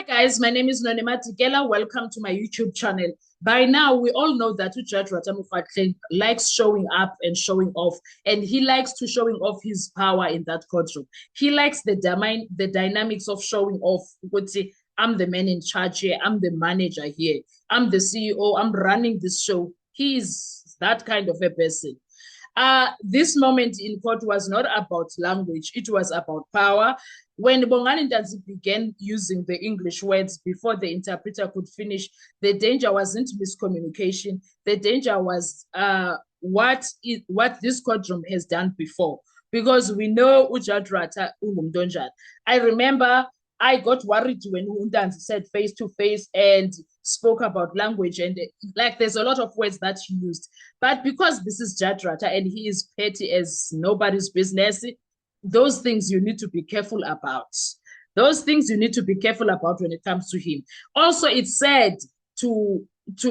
Hi guys, my name is Nonema Tikela. Welcome to my YouTube channel. By now, we all know that Ujudge Ratamukwakling likes showing up and showing off, and he likes to showing off his power in that courtroom. He likes the dynamics of showing off. I'm the man in charge here. I'm the manager here. I'm the CEO. I'm running this show. He is that kind of a person. This moment in court was not about language, it was about power. When Bongani Ntanzi began using the English words before the interpreter could finish, the danger wasn't miscommunication. The danger was what this courtroom has done before. Because we know Ujudge Rata ungumntu. I remember I got worried when Ntanzi said face to face and spoke about language, and like there's a lot of words that he used. But because this is Judge Rata and he is petty as nobody's business, those things you need to be careful about. Those things you need to be careful about when it comes to him. Also, it's said to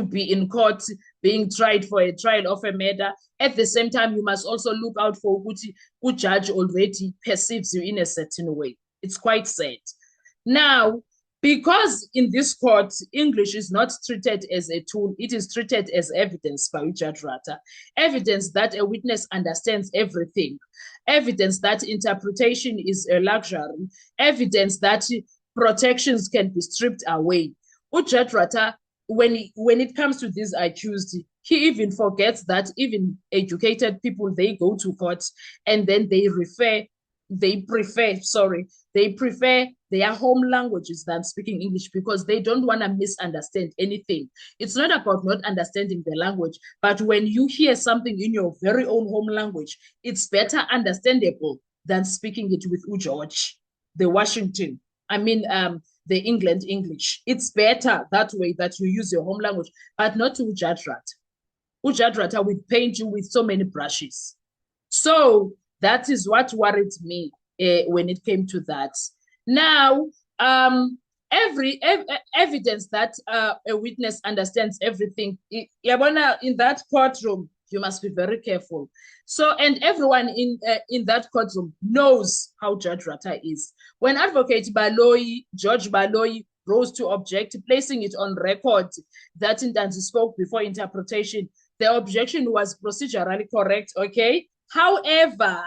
be in court being tried for a trial of a murder. At the same time, you must also look out for who judge already perceives you in a certain way. It's quite sad. Now, because in this court, English is not treated as a tool, it is treated as evidence by Judge Rata. Evidence that a witness understands everything. Evidence that interpretation is a luxury. Evidence that protections can be stripped away. Judge Rata, when it comes to these accused, he even forgets that even educated people, they go to court and then they prefer their home languages than speaking English because they don't want to misunderstand anything. It's not about not understanding the language, but when you hear something in your very own home language, it's better understandable than speaking it with Ujudge, the England English. It's better that way that you use your home language, but not to Ujudge Rata. Ujudge Rata will paint you with so many brushes. So that is what worried me when it came to that. Now, every evidence that a witness understands everything, in that courtroom, you must be very careful. So, and everyone in that courtroom knows how Judge Rata is. When Advocate George Baloyi, rose to object, placing it on record that Ntanzi spoke before interpretation, the objection was procedurally correct, okay? However,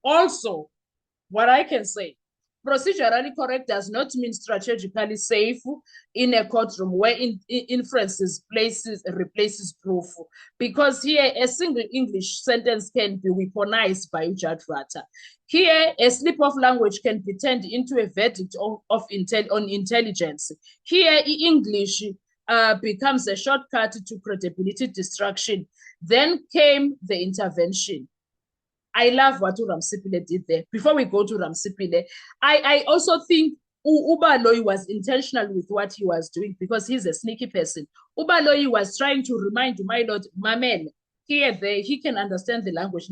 also, what I can say, procedurally correct does not mean strategically safe in a courtroom where inferences replaces proof. Because here, a single English sentence can be weaponized by Judge Rata. Here, a slip of language can be turned into a verdict on intelligence. Here, English becomes a shortcut to credibility destruction. Then came the intervention. I love what Ramsipile did there. Before we go to Ramsipile, I also think Ubaloyi was intentional with what he was doing because he's a sneaky person. Ubaloyi was trying to remind my lord, Mamel, he can understand the language.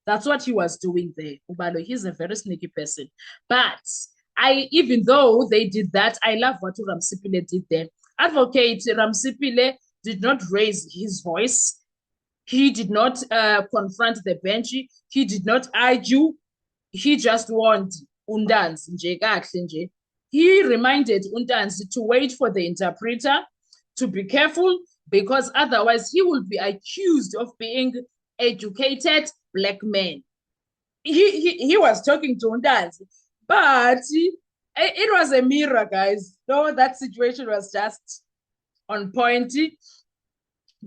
That's what he was doing there. Ubaloyi, he's a very sneaky person. But even though they did that, I love what Ramsipile did there. Advocate Ramsipile did not raise his voice. He did not confront the bench. He did not argue. He just warned Ntanzi. He reminded Ntanzi to wait for the interpreter, to be careful, because otherwise he will be accused of being educated black man. He was talking to Ntanzi, but it was a mirror, guys. No, that situation was just on point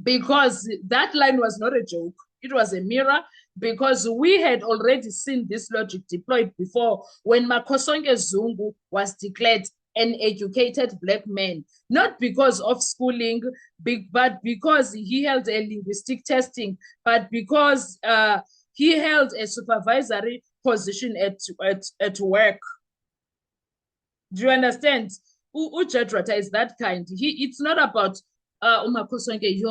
because that line was not a joke. It was a mirror because we had already seen this logic deployed before when Makosonke Zungu was declared an educated black man, not because of schooling, but because he held a linguistic testing, but because he held a supervisory position at work. Do you understand? Ujudge Rata is that kind. It's not about Umakosonke,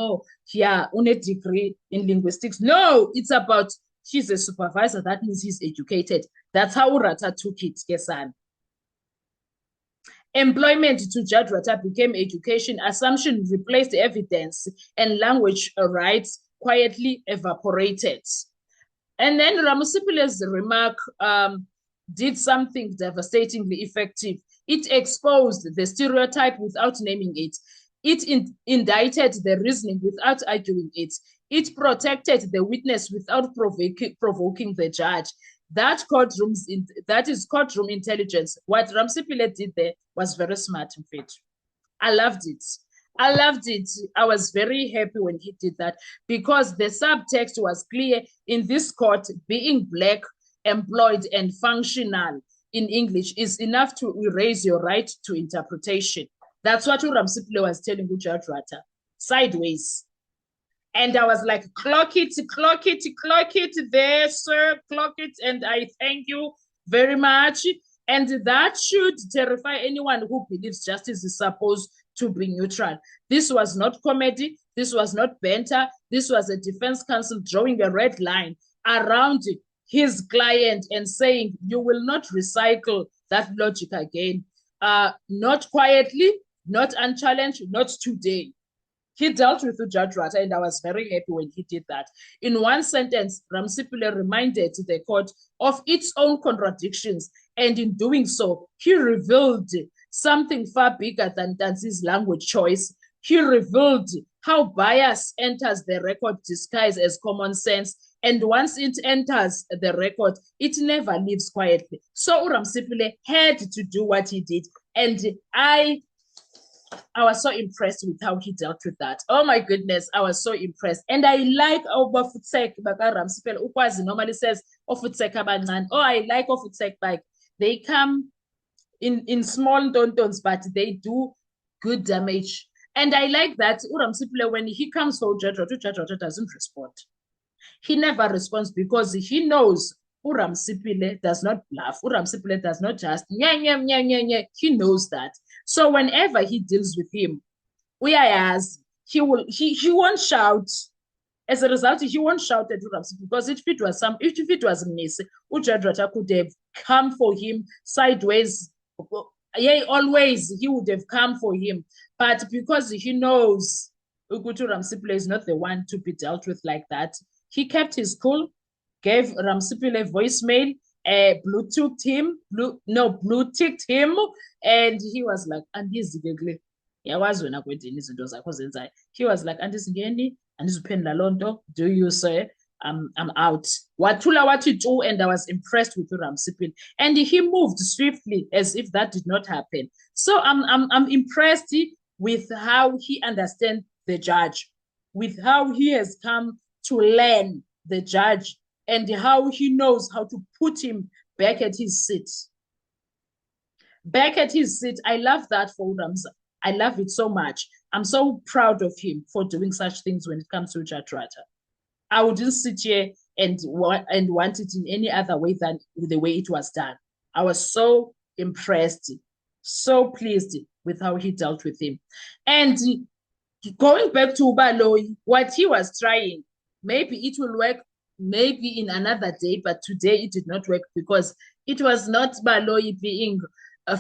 une degree in linguistics. No, it's about she's a supervisor. That means he's educated. That's how Rata took it, Kesan. Employment to Judge Rata became education. Assumption replaced evidence, and language rights quietly evaporated. And then Ramusipile's remark did something devastatingly effective. It exposed the stereotype without naming it. It indicted the reasoning without arguing it. It protected the witness without provoking the judge. That is courtroom intelligence. What Ramsipile did there was very smart, in fact. I loved it. I loved it. I was very happy when he did that because the subtext was clear in this court. Being black, employed, and functional in English is enough to erase your right to interpretation. That's what Ramsipile was telling Judge Rata. Sideways. And I was like, clock it there, sir, clock it. And I thank you very much. And that should terrify anyone who believes justice is supposed to be neutral. This was not comedy. This was not banter. This was a defense counsel drawing a red line around his client and saying, you will not recycle that logic again. Not quietly, not unchallenged, not today. He dealt with the Judge Rata, and I was very happy when he did that. In one sentence, Ramsipile reminded the court of its own contradictions, and in doing so, he revealed something far bigger than Danzi's language choice. He revealed how bias enters the record disguised as common sense, and once it enters the record, it never leaves quietly. So Ramsipile had to do what he did, and I was so impressed with how he dealt with that. Oh my goodness, I was so impressed. And I like Obafutsek Baka Ramsipile. Ukwazi normally says Ofutsek abancane. Oh, I like Ofutsek like they come in small tontons, but they do good damage. And I like that Ramsipile, when he comes for Judge Rata doesn't respond. He never responds because he knows Ramsipile does not bluff. Ramsipile does not just he knows that. So whenever he deals with him, he won't shout. As a result, he won't shout at Ramsipile because if it was Mnisi, Judge Rata could have come for him sideways. Yeah, always he would have come for him. But because he knows Ukutu Ramsipile is not the one to be dealt with like that, he kept his cool, gave Ramsipile a voicemail, Bluetooth him, Blue-ticked him, and he was like, andizigegli. He was like, andizingeni, andizuphendula lonto, do you say? I'm out. Watula what you do, and I was impressed with Ramsipile. And he moved swiftly as if that did not happen. So I'm impressed with how he understands the judge, with how he has come to learn the judge, and how he knows how to put him back at his seat. Back at his seat. I love that for Ramza. I love it so much. I'm so proud of him for doing such things when it comes to Judge Rata. I wouldn't sit here and want it in any other way than the way it was done. I was so impressed, so pleased with how he dealt with him. And going back to Ubaloyi, what he was trying, maybe it will work maybe in another day, but today it did not work because it was not Baloyi being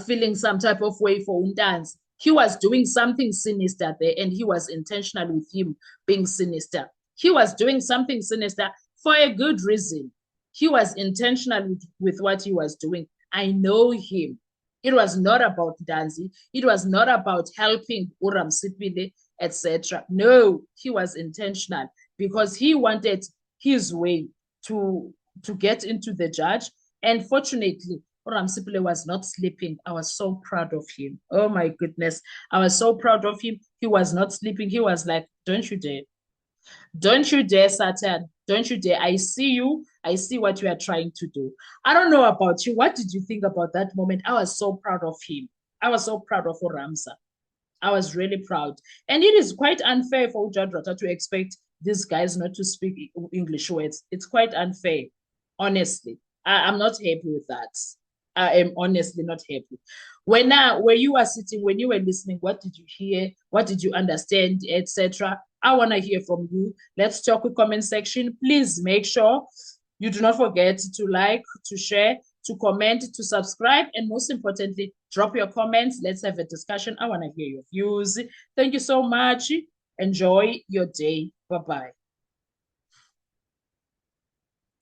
feeling some type of way for Undans. He was doing something sinister there, and he was intentional with him being sinister. He was doing something sinister for a good reason. He was intentional with what he was doing. I know him. It was not about Danzi. It was not about helping Ramsipile, etc. No, he was intentional because he wanted his way to get into the judge. And fortunately, Ramsipile was not sleeping. I was so proud of him. Oh my goodness. I was so proud of him. He was not sleeping. He was like, don't you dare. Don't you dare, Satan. Don't you dare. I see you. I see what you are trying to do. I don't know about you. What did you think about that moment? I was so proud of him. I was so proud of Ramsa. I was really proud. And it is quite unfair for Judge Rata to expect these guys not to speak English words. It's quite unfair, honestly. I'm not happy with that. I am honestly not happy. When you were sitting, when you were listening, what did you hear? What did you understand, etc.? I want to hear from you. Let's talk with comment section. Please make sure you do not forget to like, to share, to comment, to subscribe, and most importantly, drop your comments. Let's have a discussion. I want to hear your views. Thank you so much. Enjoy your day. Bye-bye.